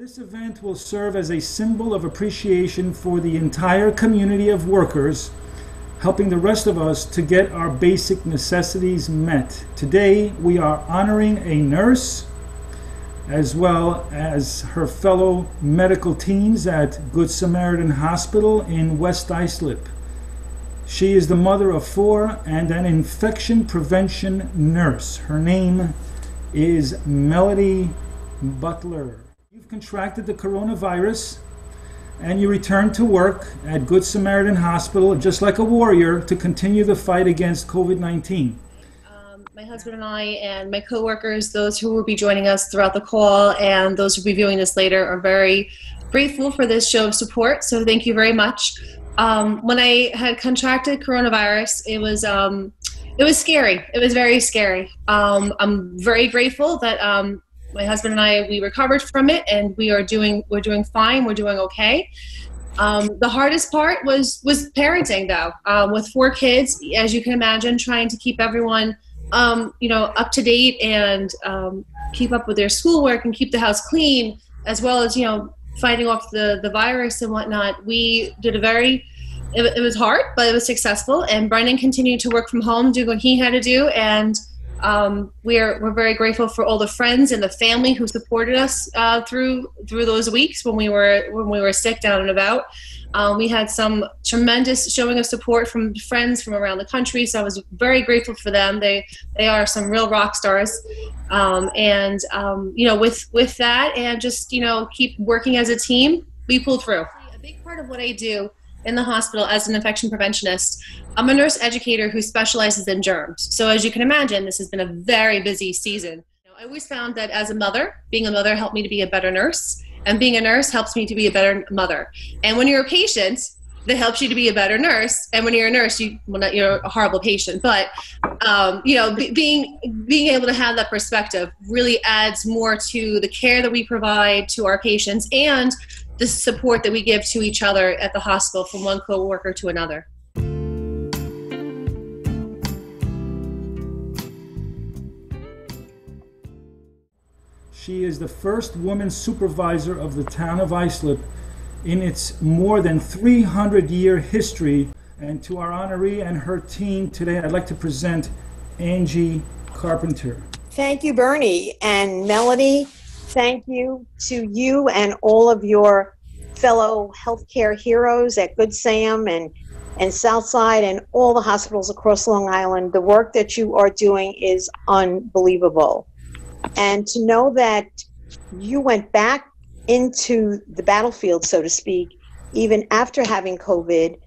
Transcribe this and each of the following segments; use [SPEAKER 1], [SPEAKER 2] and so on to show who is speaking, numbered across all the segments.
[SPEAKER 1] This event will serve as a symbol of appreciation for the entire community of workers, helping the rest of us to get our basic necessities met. Today, we are honoring a nurse as well as her fellow medical teams at Good Samaritan Hospital in West Islip. She is the mother of 4 and an infection prevention nurse. Her name is Melody Butler. You've contracted the coronavirus and you returned to work at Good Samaritan Hospital just like a warrior to continue the fight against COVID-19.
[SPEAKER 2] My husband and I and my coworkers, those who will be joining us throughout the call and those who will be viewing this later, are very grateful for this show of support. So thank you very much. When I had contracted coronavirus, it was scary. It was very scary. I'm very grateful that my husband and I, we recovered from it, and we're doing fine. We're doing okay. The hardest part was parenting, though. With 4 kids, as you can imagine, trying to keep everyone up to date and keep up with their schoolwork and keep the house clean, as well as fighting off the virus and whatnot. We did it was hard, but it was successful, and Brendan continued to work from home, do what he had to do, and we're very grateful for all the friends and the family who supported us through those weeks when we were sick down and about. We had some tremendous showing of support from friends from around the country, so I was very grateful for them. They are some real rock stars, with that and just keep working as a team, we pulled through. A big part of what I do in the hospital as an infection preventionist, I'm a nurse educator who specializes in germs. So as you can imagine, this has been a very busy season. I always found that as a mother, being a mother helped me to be a better nurse, and being a nurse helps me to be a better mother. And when you're a patient, that helps you to be a better you're a nurse, you're a horrible patient, but being able to have that perspective really adds more to the care that we provide to our patients and the support that we give to each other at the hospital from one coworker to another.
[SPEAKER 1] She is the first woman supervisor of the town of Islip in its more than 300-year history. And to our honoree and her team today, I'd like to present Angie Carpenter.
[SPEAKER 3] Thank you, Bernie. And Melody, thank you to you and all of your fellow healthcare heroes at Good Sam and Southside and all the hospitals across Long Island. The work that you are doing is unbelievable. And to know that you went back into the battlefield, so to speak, even after having COVID,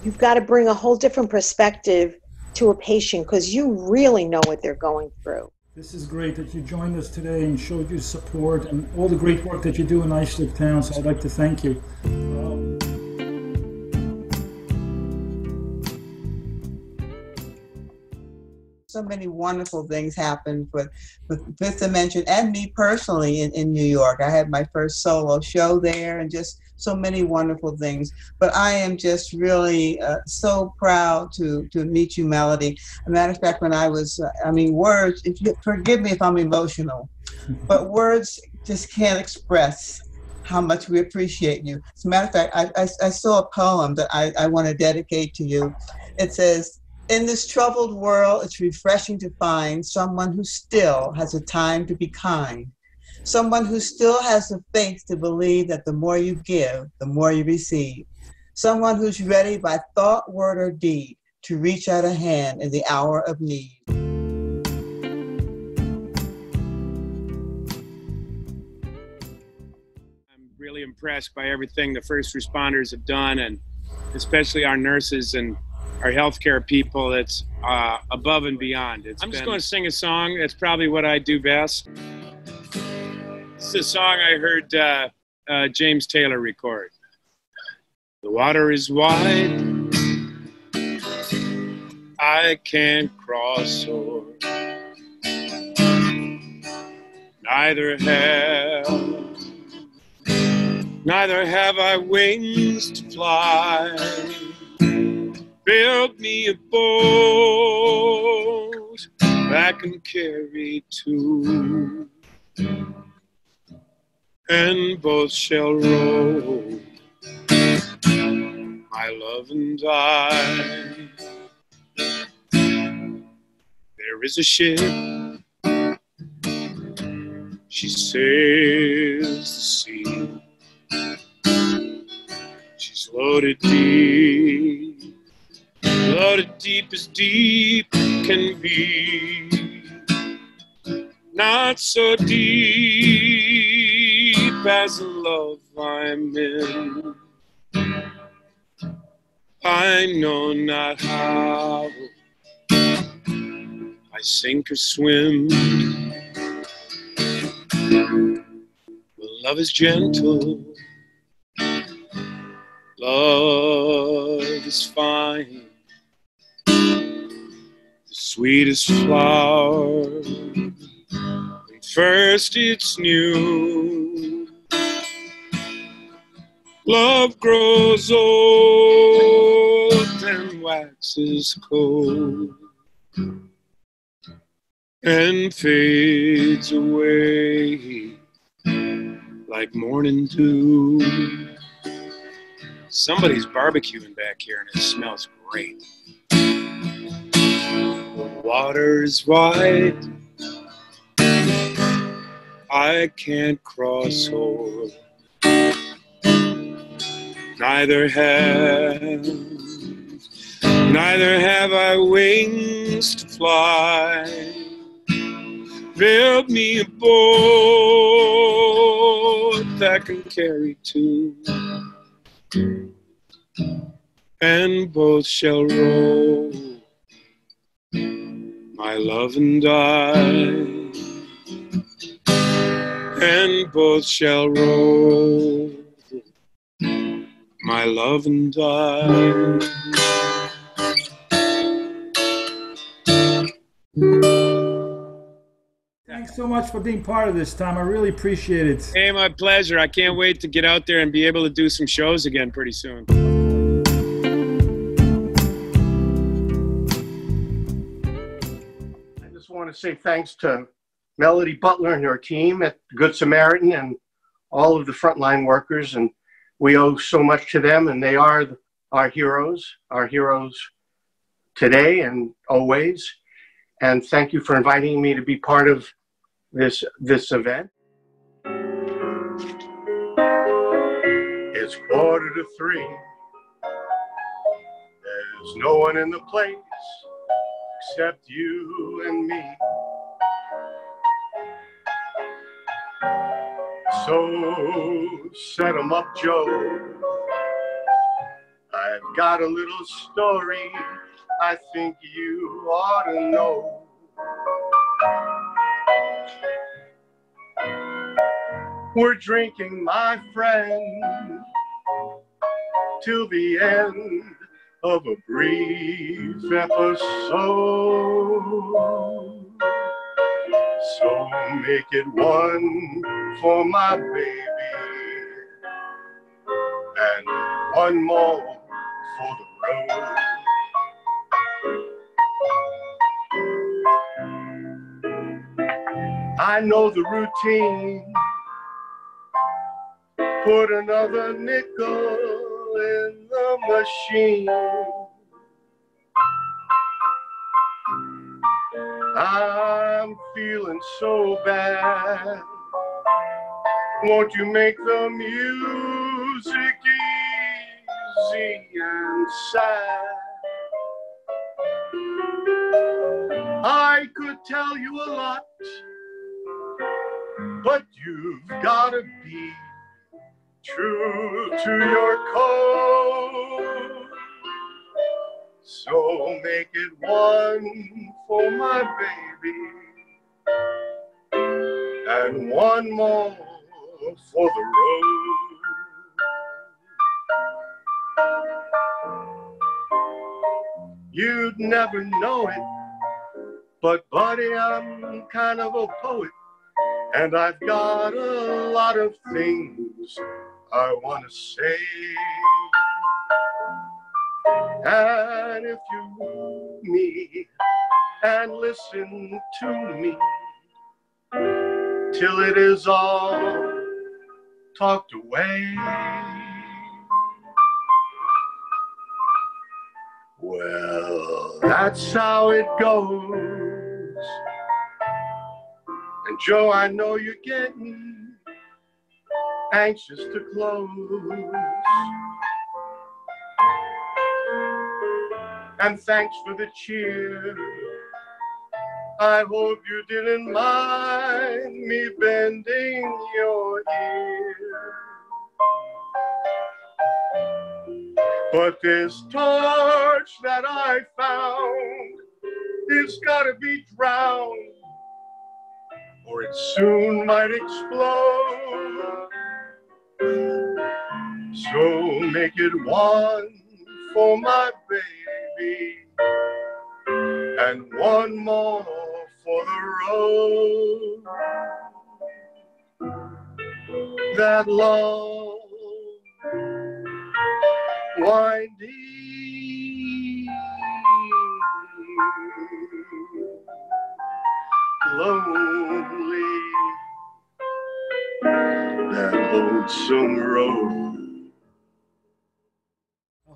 [SPEAKER 3] you've got to bring a whole different perspective to a patient because you really know what they're going through.
[SPEAKER 1] This is great that you joined us today and showed your support and all the great work that you do in Islip Town, so I'd like to thank you.
[SPEAKER 4] So many wonderful things happened with Fifth Dimension and me personally in New York. I had my first solo show there and just so many wonderful things. But I am just really so proud to meet you, Melody. As a matter of fact, when I was, words, forgive me if I'm emotional, but words just can't express how much we appreciate you. As a matter of fact, I saw a poem that I want to dedicate to you. It says, "In this troubled world, it's refreshing to find someone who still has a time to be kind. Someone who still has the faith to believe that the more you give, the more you receive. Someone who's ready by thought, word, or deed to reach out a hand in the hour of need."
[SPEAKER 5] I'm really impressed by everything the first responders have done, and especially our nurses and our healthcare people. It's above and beyond. I'm just going to sing a song. That's probably what I do best. It's a song I heard James Taylor record. The water is wide, I can't cross o'er. Neither have I wings to fly. Build me a boat that can carry two. and both shall roll, my love and I. There is a ship, she sails the sea. She's loaded deep as deep can be. Not so deep as the love I'm in. I know not how I sink or swim. But love is gentle, love is fine. The sweetest flower, when first it's new. Love grows old and waxes cold, and fades away like morning dew. Somebody's barbecuing back here and it smells great. The water is wide, I can't cross over. Neither have I wings to fly. Build me a boat that can carry two, and both shall roll, my love and I. And both shall roll, my love and I.
[SPEAKER 1] Thanks so much for being part of this, Tom. I really appreciate it.
[SPEAKER 5] Hey, my pleasure. I can't wait to get out there and be able to do some shows again pretty soon.
[SPEAKER 6] I just want to say thanks to Melody Butler and her team at Good Samaritan and all of the frontline workers. And we owe so much to them, and they are our heroes today and always. And thank you for inviting me to be part of this event. It's 2:45. There's no one in the place except you and me. So set 'em up, Joe. I've got a little story I think you ought to know. We're drinking, my friend, till the end of a brief episode. So make it one for my baby and one more for the road. I know the routine. Put another nickel in the machine. I'm feeling so bad. Won't you make the music easy and sad? I could tell you a lot, but you've got to be true to your code. So make it one for my baby and one more for the road. You'd never know it, but buddy, I'm kind of a poet, and I've got a lot of things I want to say. And if you want me and listen to me till it is all talked away. Well, that's how it goes. And Joe, I know you're getting anxious to close. And thanks for the cheer. I hope you didn't mind me bending your ear. But this torch that I found, it's gotta be drowned, or it soon might explode. So make it one for my baby, and one more for the road that long, winding, lonely, that lonesome road.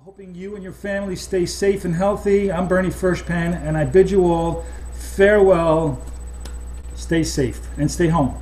[SPEAKER 1] Hoping you and your family stay safe and healthy. I'm Bernie Furshpan, and I bid you all farewell. Stay safe and stay home.